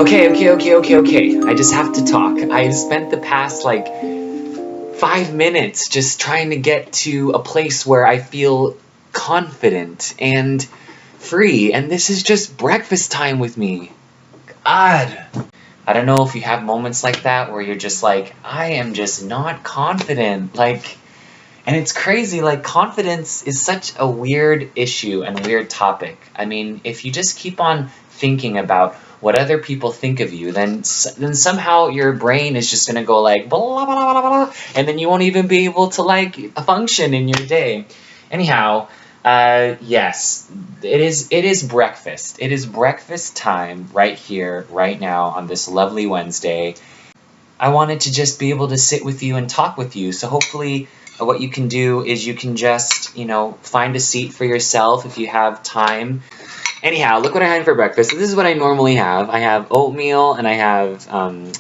Okay. I just have to talk. I spent the past, 5 minutes just trying to get to a place where I feel confident and free, and this is just breakfast time with me. God. I don't know if you have moments like that where you're just like, I am just not confident. And it's crazy, confidence is such a weird issue and weird topic. I mean, if you just keep on thinking about what other people think of you, then somehow your brain is just gonna go like, blah, blah, blah, blah, blah, and then you won't even be able to, function in your day. Anyhow, yes, it is breakfast. It is breakfast time right here, right now, on this lovely Wednesday. I wanted to just be able to sit with you and talk with you. So hopefully what you can do is you can just, find a seat for yourself if you have time. Anyhow, look what I had for breakfast. So this is what I normally have. I have oatmeal and I have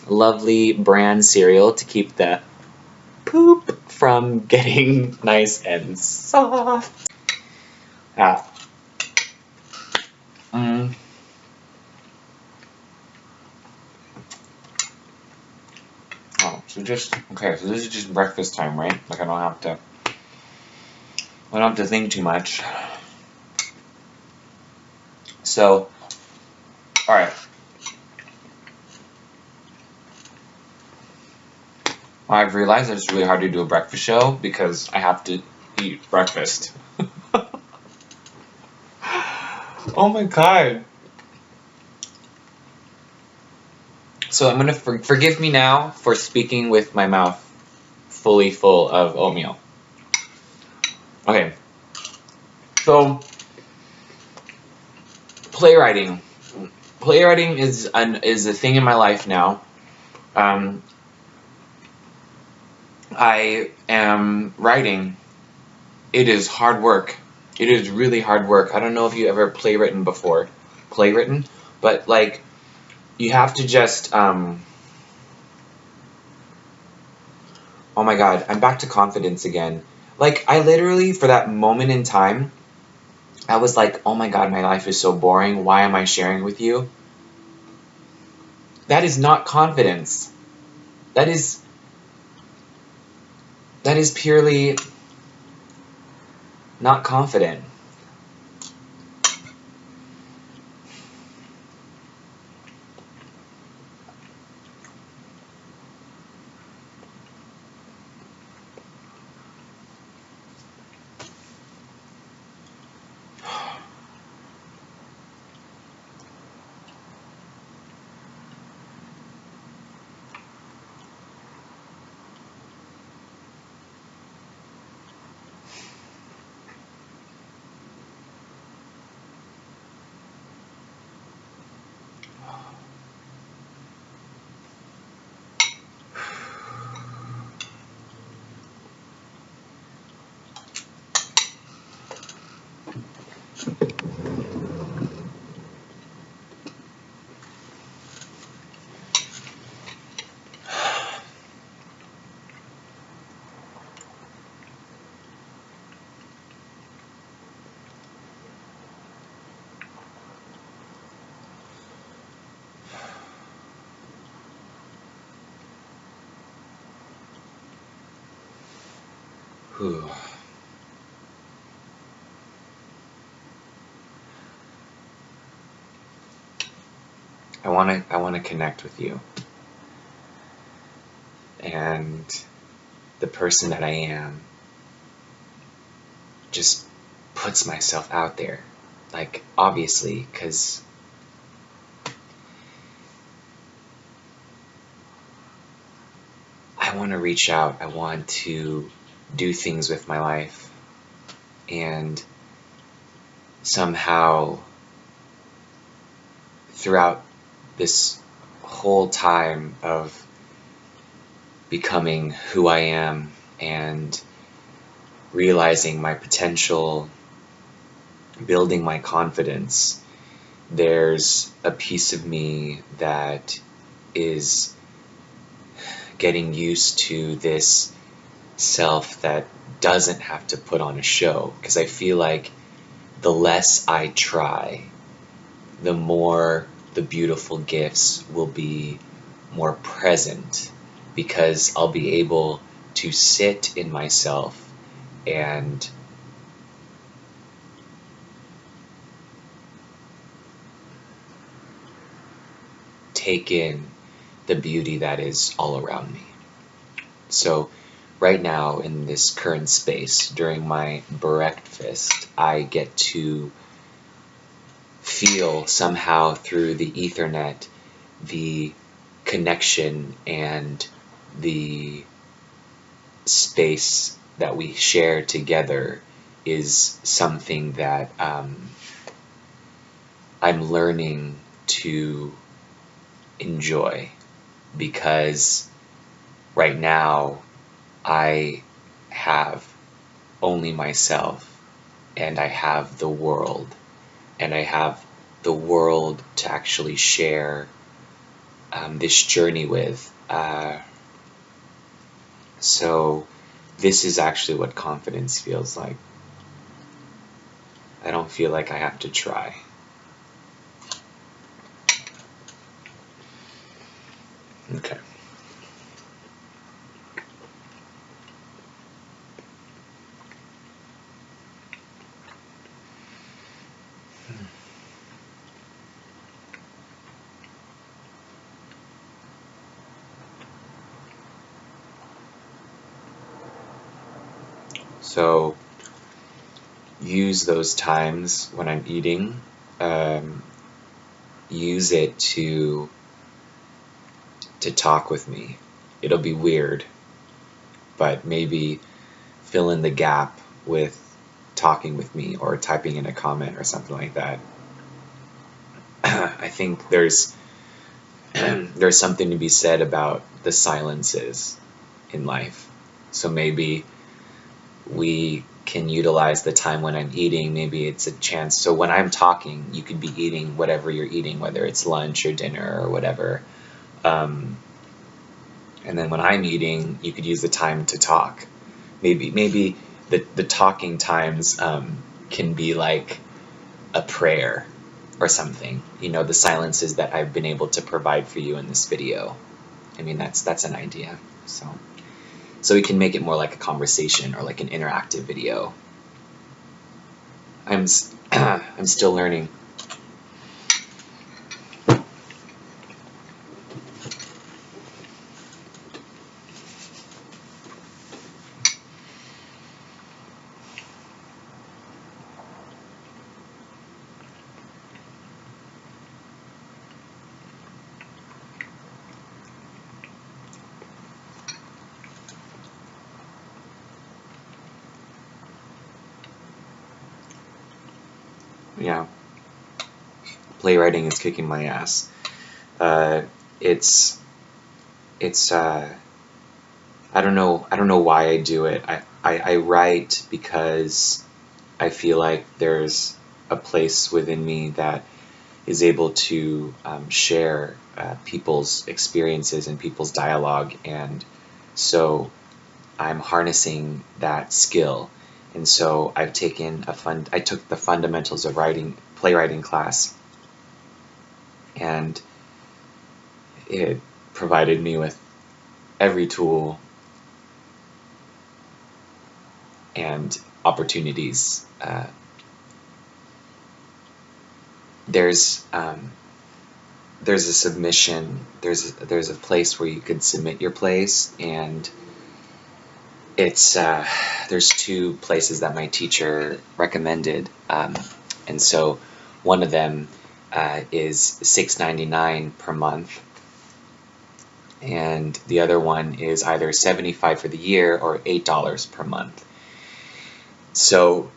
lovely bran cereal to keep the poop from getting nice and soft. Ah. Oh, so this is just breakfast time, right? I don't have to think too much. So, alright. I've realized that it's really hard to do a breakfast show because I have to eat breakfast. Oh my god. So I'm gonna forgive me now for speaking with my mouth fully full of oatmeal. Okay. So, playwriting. Playwriting is a thing in my life now. I am writing. It is hard work. It is really hard work. I don't know if you ever playwritten before. Playwritten? But, you have to just, oh my god, I'm back to confidence again. I literally, for that moment in time, I was like, oh my god, my life is so boring. Why am I sharing with you? That is not confidence. That is purely not confident. Whew. I want to connect with you. And the person that I am just puts myself out there. Obviously, because I want to reach out. I want to do things with my life. And somehow, throughout this whole time of becoming who I am and realizing my potential, building my confidence, there's a piece of me that is getting used to this self that doesn't have to put on a show, because I feel like the less I try, the more the beautiful gifts will be more present, because I'll be able to sit in myself and take in the beauty that is all around me. So right now, in this current space, during my breakfast, I get to feel somehow through the Ethernet the connection and the space that we share together is something that I'm learning to enjoy, because right now I have only myself, and I have the world, and I have the world to actually share this journey with. So this is actually what confidence feels like. I don't feel like I have to try. Okay. So use those times when I'm eating, use it to talk with me. It'll be weird, but maybe fill in the gap with talking with me or typing in a comment or something like that. I think there's something to be said about the silences in life. So maybe we can utilize the time when I'm eating. Maybe it's a chance. So when I'm talking, you could be eating whatever you're eating, whether it's lunch or dinner or whatever. And then when I'm eating, you could use the time to talk. Maybe the talking times can be like a prayer or something. You know, the silences that I've been able to provide for you in this video. I mean, that's an idea. So we can make it more like a conversation or like an interactive video. I'm still learning. Yeah, playwriting is kicking my ass. It's I don't know why I do it. I write because I feel like there's a place within me that is able to share people's experiences and people's dialogue, and so I'm harnessing that skill. And so I took the fundamentals of playwriting class, and it provided me with every tool and opportunities. There's a submission. There's a place where you could submit your plays, and it's there's two places that my teacher recommended, and so one of them is $6.99 per month, and the other one is either $75 for the year or $8 per month. So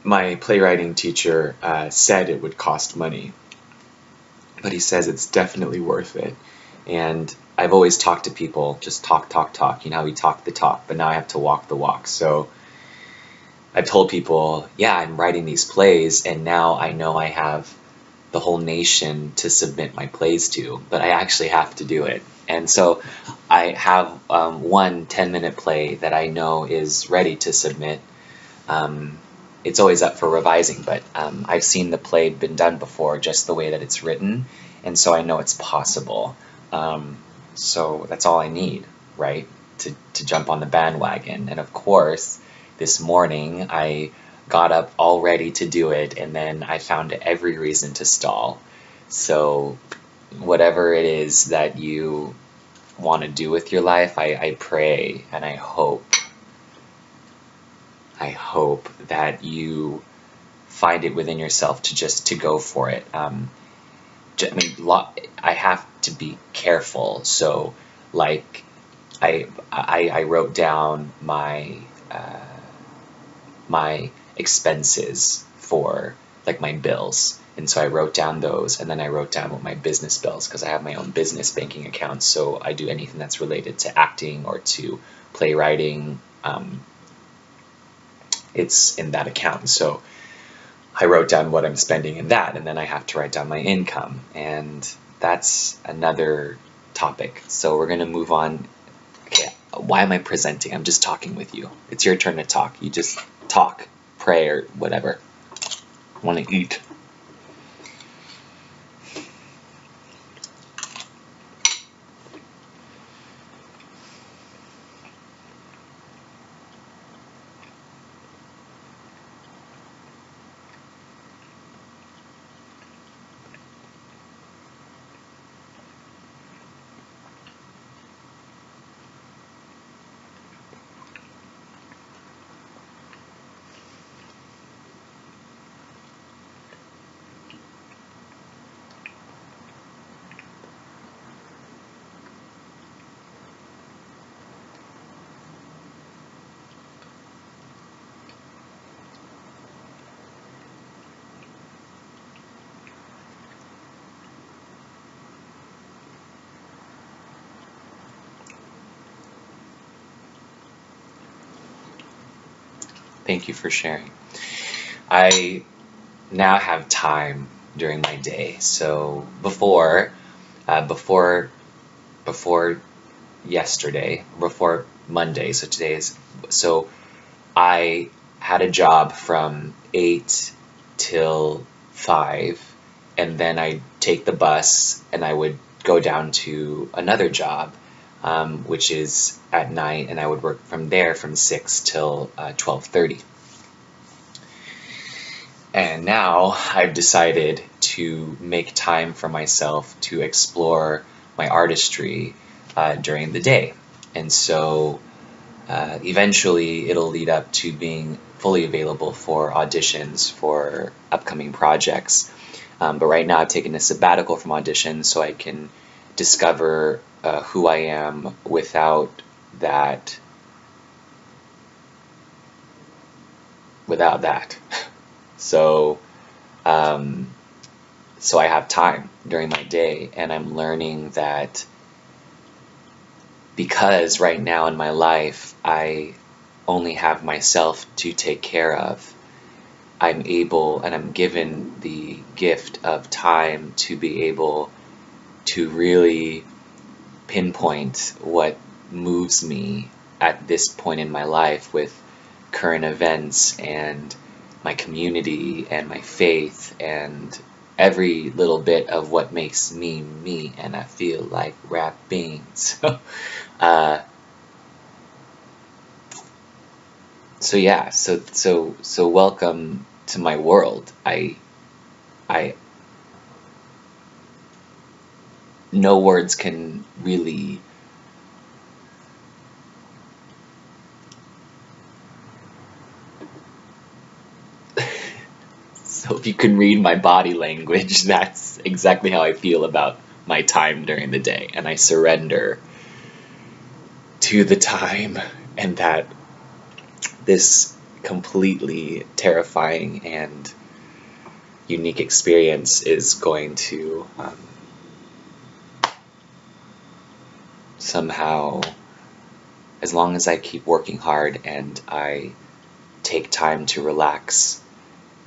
my playwriting teacher said it would cost money, but he says it's definitely worth it. And I've always talked to people, just talk. You know how we talk the talk, but now I have to walk the walk. So I've told people, yeah, I'm writing these plays, and now I know I have the whole nation to submit my plays to, but I actually have to do it. And so I have one 10-minute play that I know is ready to submit. it's always up for revising, but I've seen the play been done before just the way that it's written, and so I know it's possible. So that's all I need, right? To jump on the bandwagon. And of course, this morning I got up all ready to do it, and then I found every reason to stall. So whatever it is that you want to do with your life, I pray and I hope that you find it within yourself to just to go for it. I mean, I have to be careful. So, like, I wrote down my expenses for like my bills, and so I wrote down those, and then I wrote down what my business bills, because I have my own business banking account. So I do anything that's related to acting or to playwriting. It's in that account. So I wrote down what I'm spending in that, and then I have to write down my income, and that's another topic. So we're going to move on. Okay, why am I presenting? I'm just talking with you. It's your turn to talk. You just talk, pray, or whatever. I want to eat. Thank you for sharing. I now have time during my day. So before yesterday, before Monday, so I had a job from 8 till 5, and then I take the bus and I would go down to another job, which is at night, and I would work from there from 6 till 12:30. And now I've decided to make time for myself to explore my artistry during the day. And so eventually it'll lead up to being fully available for auditions for upcoming projects. But right now I've taken a sabbatical from auditions so I can discover who I am without that. So, so I have time during my day, and I'm learning that because right now in my life I only have myself to take care of, I'm able and I'm given the gift of time to be able to really pinpoint what moves me at this point in my life with current events and my community and my faith and every little bit of what makes me me, and I feel like rapping. So yeah, so welcome to my world. I no words can really so if you can read my body language, that's exactly how I feel about my time during the day, and I surrender to the time, and that this completely terrifying and unique experience is going to somehow, as long as I keep working hard and I take time to relax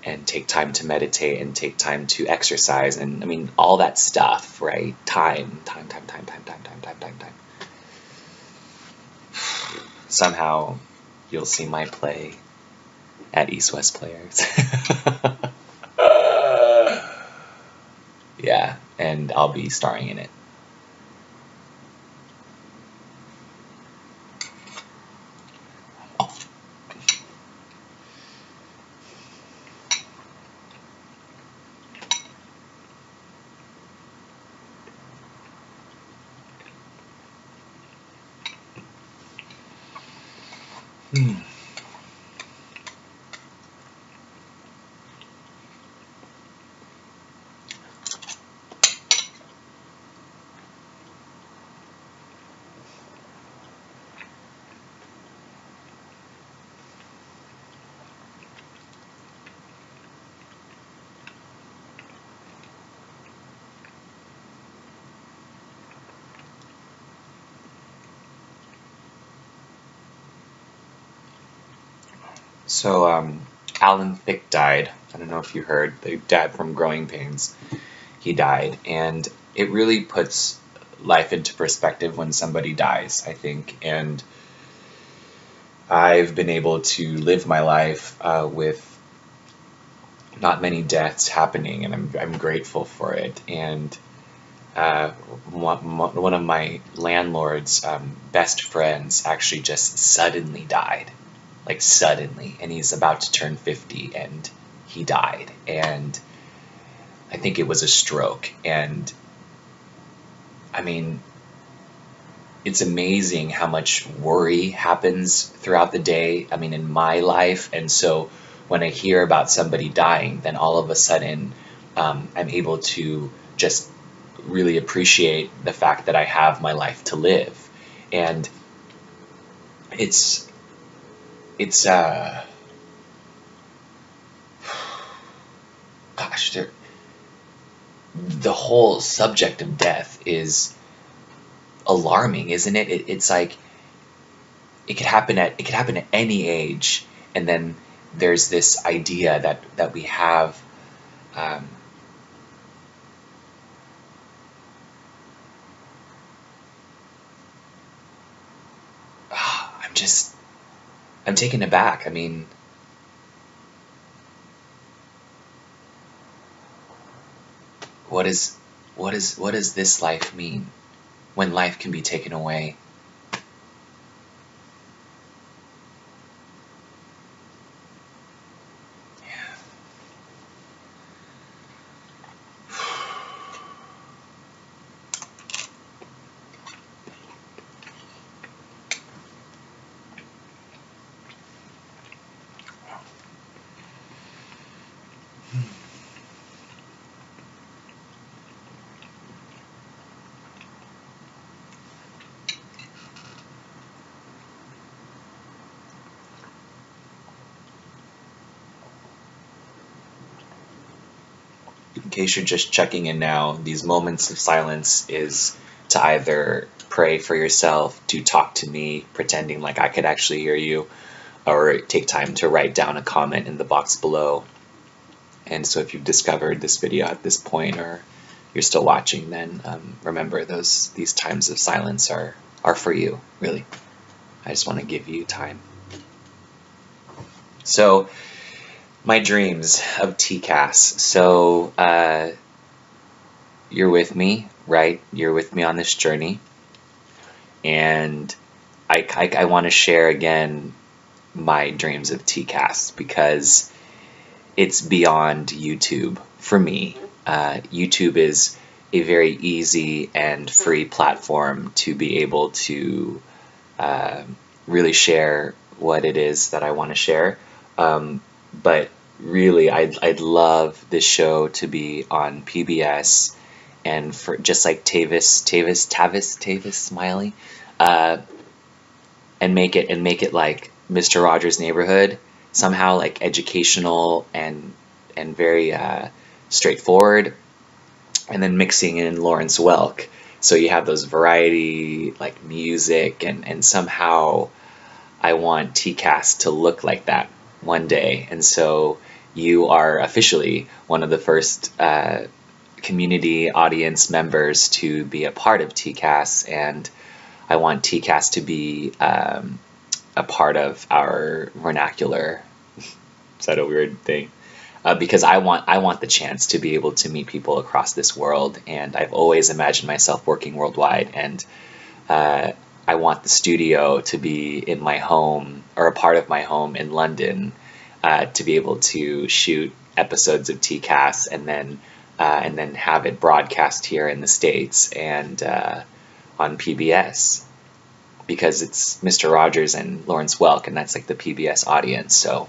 and take time to meditate and take time to exercise, and I mean all that stuff, right? Time. Somehow you'll see my play at East West Players. Yeah, and I'll be starring in it. So, Alan Thicke died. I don't know if you heard. The dad from Growing Pains. He died. And it really puts life into perspective when somebody dies, I think. And I've been able to live my life with not many deaths happening, and I'm grateful for it. And one of my landlord's best friends actually just suddenly died. Like suddenly, and he's about to turn 50 and he died, and I think it was a stroke. And I mean, it's amazing how much worry happens throughout the day, I mean, in my life. And so when I hear about somebody dying, then all of a sudden I'm able to just really appreciate the fact that I have my life to live. And it's gosh, the whole subject of death is alarming, isn't it? It's like it could happen at any age, and then there's this idea that we have. Um, I'm taken aback. I mean, what is what does this life mean when life can be taken away? In case you're just checking in now, these moments of silence is to either pray for yourself, to talk to me, pretending like I could actually hear you, or take time to write down a comment in the box below. And so if you've discovered this video at this point, or you're still watching, then remember these times of silence are for you, really. I just want to give you time. So, my dreams of TCAS. So, you're with me, right? You're with me on this journey. And I want to share again my dreams of TCAS because it's beyond YouTube for me. YouTube is a very easy and free platform to be able to really share what it is that I want to share. But really, I'd love this show to be on PBS, and for just like Tavis Smiley, and make it like Mr. Rogers' Neighborhood, somehow like educational and very straightforward, and then mixing in Lawrence Welk, so you have those variety like music, and somehow I want TCAS to look like that one day. And so you are officially one of the first community audience members to be a part of TCAS, and I want TCAS to be a part of our vernacular Is that a weird thing? Because I want the chance to be able to meet people across this world, and I've always imagined myself working worldwide, and I want the studio to be in my home, or a part of my home in London, to be able to shoot episodes of TCAS and then have it broadcast here in the States and on PBS, because it's Mr. Rogers and Lawrence Welk, and that's like the PBS audience. So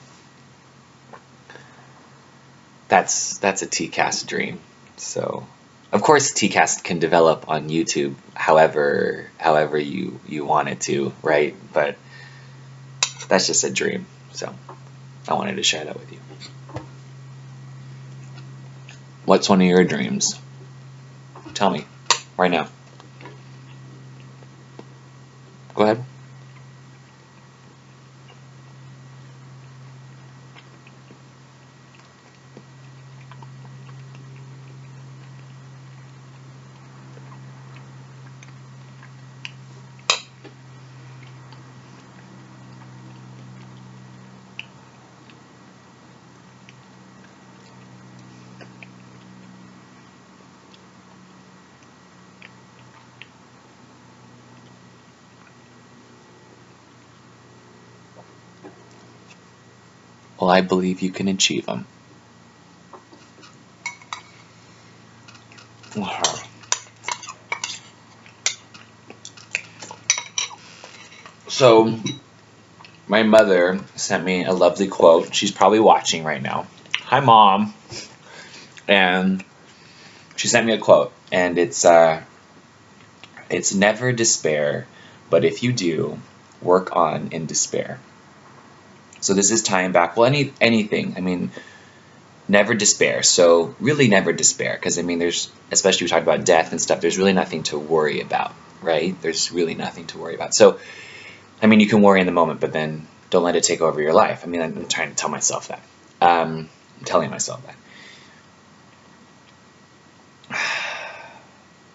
that's a TCAS dream. So of course TCAS can develop on YouTube however you want it to, right? But that's just a dream. So I wanted to share that with you. What's one of your dreams? Tell me right now. Go ahead. Well, I believe you can achieve them. So, my mother sent me a lovely quote. She's probably watching right now. Hi, Mom. And she sent me a quote, and it's never despair, but if you do, work on in despair. So this is tying back, well, anything. I mean, never despair. So really never despair, because I mean, there's, especially we talked about death and stuff, there's really nothing to worry about, right? There's really nothing to worry about. So, I mean, you can worry in the moment, but then don't let it take over your life. I mean, I'm trying to tell myself that. I'm telling myself that.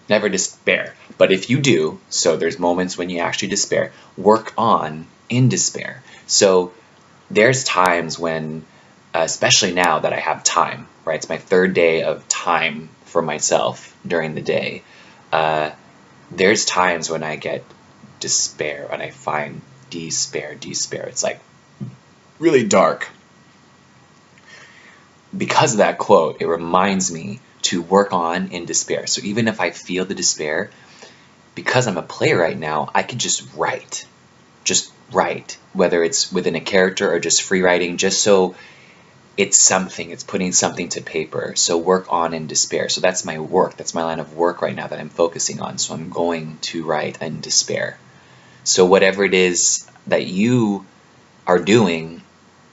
Never despair. But if you do, so there's moments when you actually despair, work on in despair. So there's times when, especially now that I have time, right? It's my third day of time for myself during the day. There's times when I get despair, when I find despair. It's like really dark. Because of that quote, it reminds me to work on in despair. So even if I feel the despair, because I'm a playwright now, I can just write, whether it's within a character or just free writing, just so it's something, it's putting something to paper. So work on in despair. So that's my work, that's my line of work right now that I'm focusing on. So I'm going to write in despair. So whatever it is that you are doing,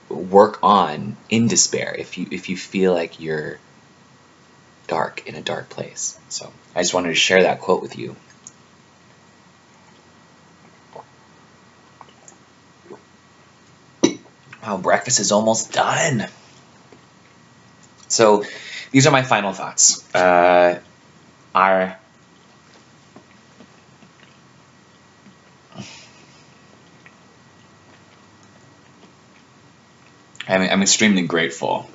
work on in despair if you feel like you're dark, in a dark place. So I just wanted to share that quote with you. Wow, breakfast is almost done. So these are my final thoughts. I'm extremely grateful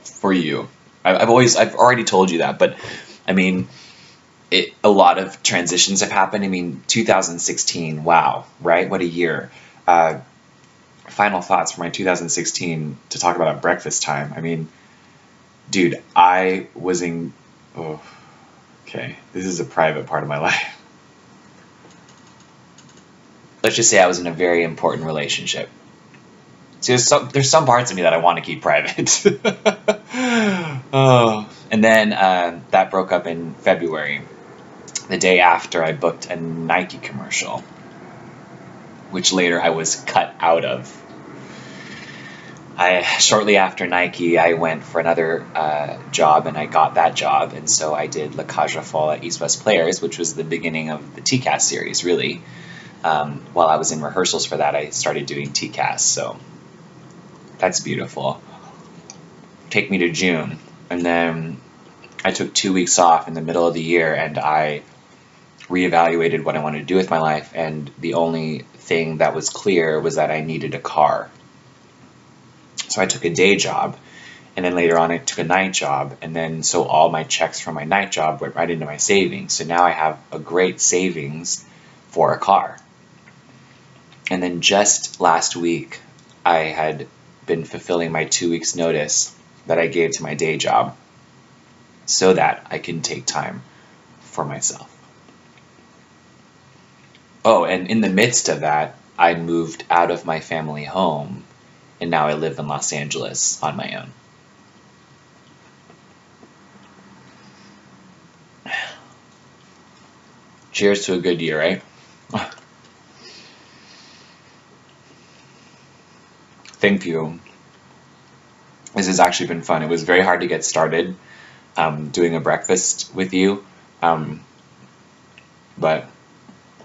for you. I've already told you that, but I mean, a lot of transitions have happened. I mean, 2016, wow, right? What a year. Final thoughts for my 2016 to talk about at breakfast time. I mean, dude, I was in, oh, okay, this is a private part of my life. Let's just say I was in a very important relationship. See, there's some parts of me that I want to keep private. Oh. And then that broke up in February, the day after I booked a Nike commercial, which later I was cut out of. Shortly after Nike, I went for another job, and I got that job, and so I did La Cage aux Folles at East West Players, which was the beginning of the TCAS series, really. While I was in rehearsals for that, I started doing TCAS, so that's beautiful. Take me to June, and then I took 2 weeks off in the middle of the year, and I reevaluated what I wanted to do with my life, and the only thing that was clear was that I needed a car. So I took a day job, and then later on I took a night job, and then so all my checks from my night job went right into my savings. So now I have a great savings for a car. And then just last week, I had been fulfilling my 2 weeks notice that I gave to my day job so that I can take time for myself. Oh, and in the midst of that, I moved out of my family home, and now I live in Los Angeles on my own. Cheers to a good year, right? Thank you. This has actually been fun. It was very hard to get started doing a breakfast with you, but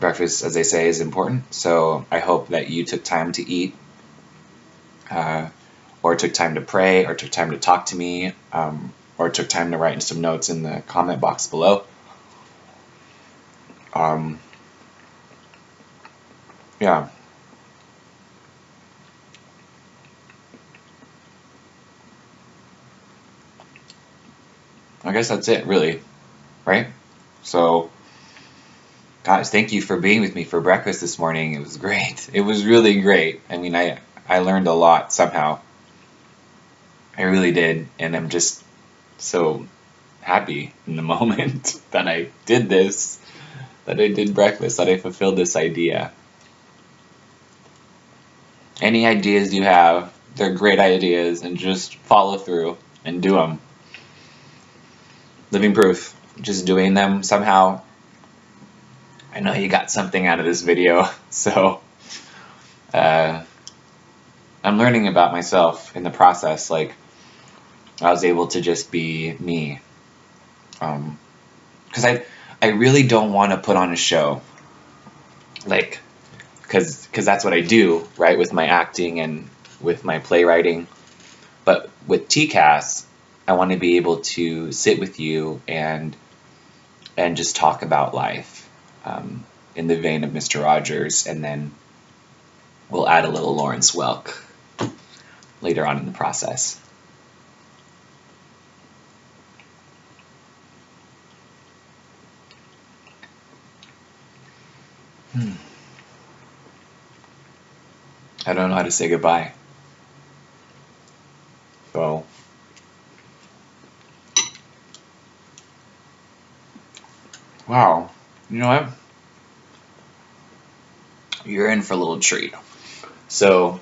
breakfast, as they say, is important. So I hope that you took time to eat, or took time to pray, or took time to talk to me, or took time to write some notes in the comment box below. Yeah. I guess that's it, really, right? So, guys, thank you for being with me for breakfast this morning. It was great. It was really great. I mean, I learned a lot somehow. I really did, and I'm just so happy in the moment that I did this, that I did breakfast, that I fulfilled this idea. Any ideas you have, they're great ideas, and just follow through and do them. Living proof. Just doing them somehow. I know you got something out of this video, so I'm learning about myself in the process. Like, I was able to just be me. Because I really don't want to put on a show. Like, because that's what I do, right, with my acting and with my playwriting. But with TCAS, I want to be able to sit with you and just talk about life in the vein of Mr. Rogers, and then we'll add a little Lawrence Welk later on in the process. I don't know how to say goodbye. So, wow, you know what? You're in for a little treat. So,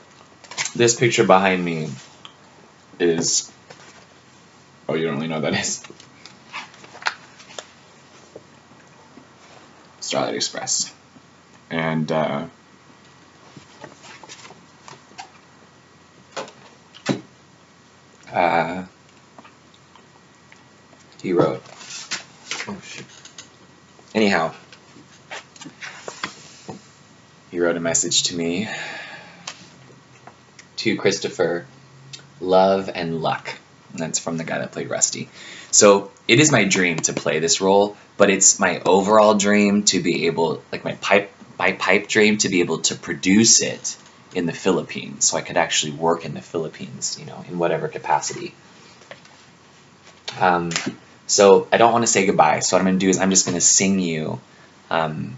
this picture behind me is, oh, you don't really know what that is? Starlight Express. And he wrote, oh shit. Anyhow, he wrote a message to me, to Christopher, love and luck. And that's from the guy that played Rusty. So it is my dream to play this role, but it's my overall dream to be able, like my pipe dream, to be able to produce it in the Philippines, so I could actually work in the Philippines, you know, in whatever capacity. So I don't want to say goodbye. So what I'm going to do is I'm just going to sing you, like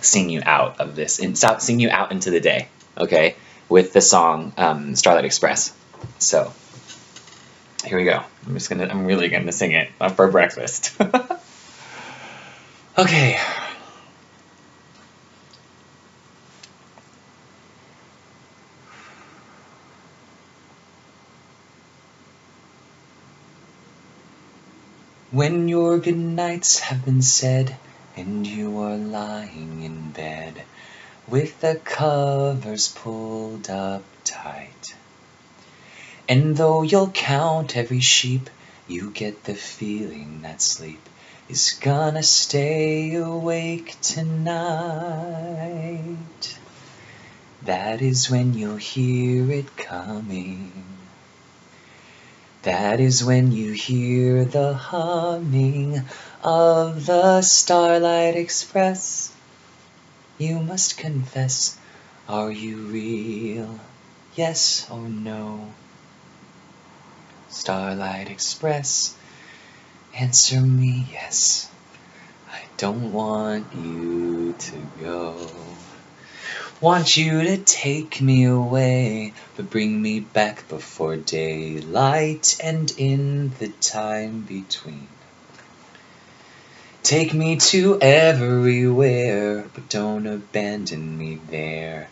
sing you out of this, and sing you out into the day, okay, with the song Starlight Express. So here we go. I'm really gonna sing it for breakfast. Okay. When your good nights have been said, and you are lying in bed, with the covers pulled up tight, and though you'll count every sheep, you get the feeling that sleep is gonna stay awake tonight. That is when you'll hear it coming. That is when you hear the humming of the Starlight Express. You must confess, are you real? yes or no? Starlight Express, answer me yes. I don't want you to go. Want you to take me away, but bring me back before daylight and in the time between. Take me to everywhere, but don't abandon me there.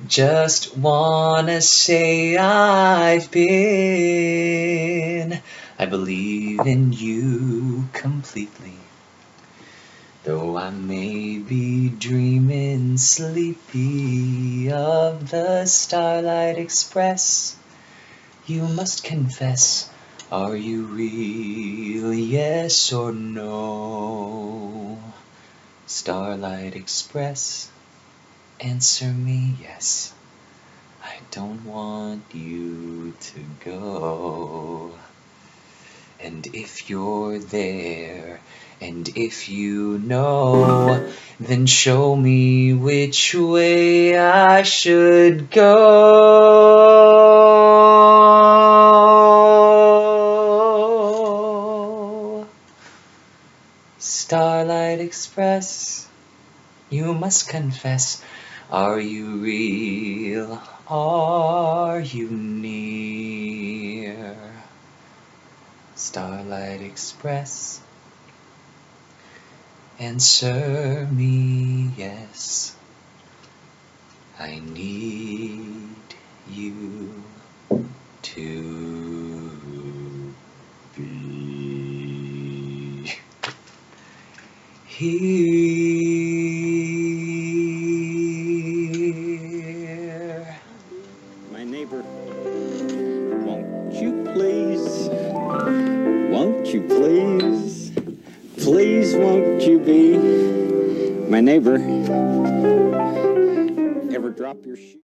Just wanna say I've been. I believe in you completely. Though I may be dreaming sleepy of the Starlight Express, you must confess, are you real, yes or no? Starlight Express, answer me yes. I don't want you to go. And if you're there, and if you know, then show me which way I should go. Starlight Express, you must confess, are you real? Are you near? Starlight Express, answer me yes. I need you to be here. My neighbor, won't you please, please won't you be my neighbor? Ever drop your shoe?